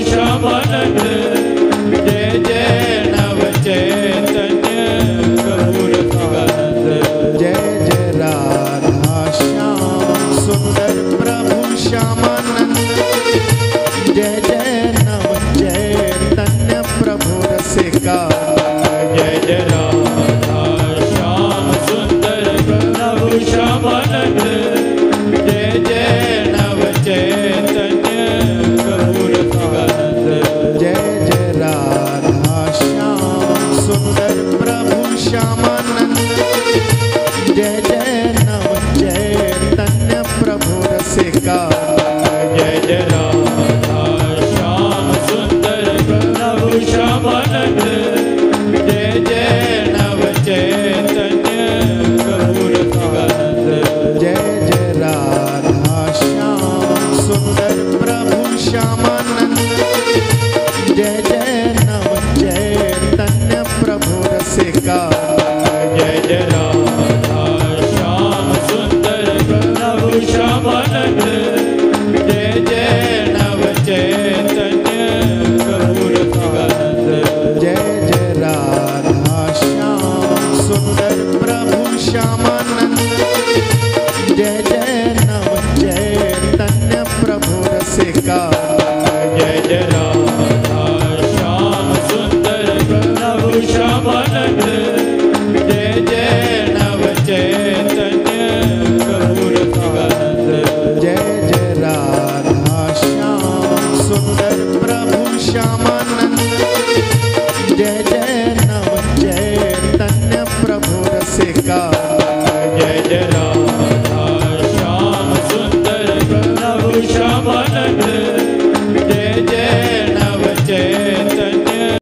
श्यामानंद जय जय नव चैतन्य प्रभु रसिकानंद जय जय राधा श्याम सुंदर प्रभु श्यामानंद जय जय नव चैतन्य प्रभु रसिकानंद जय जय राधा श्याम सुंदर प्रभु श्यामानंद जय जय नव चैतन्य प्रभु रसिकानंद जय जय राधा श्याम सुंदर प्रभु श्यामानंद जय जय नव चैतन्य प्रभु रसिकानंद जय जय राधा श्याम सुंदर प्रभु श्यामानंद जय जय नव चैतन्य प्रभु रसिकानंद जय जय राधा श्याम सुंदर प्रभु श्यामानंद जय जय नव चैतन्य प्रभु रसिकानंद जय जय राधा श्याम सुंदर प्रभु श्यामानंद जय जय नव चैतन्य प्रभु रसिकानंद जय जय राधा श्याम सुंदर प्रभु श्यामानंद जय जय नव चैतन्य प्रभु रसिकानंद जय जय राधा श्याम सुंदर प्रभु श्यामानंद जय जय नव चैतन्य प्रभु रसिकानंद जय जय राधा श्याम सुंदर प्रभु श्यामानंद जय जय नव चैतन्य प्रभु रसिकानंद जय जय राधा श्याम सुंदर प्रभु श्यामानंद जय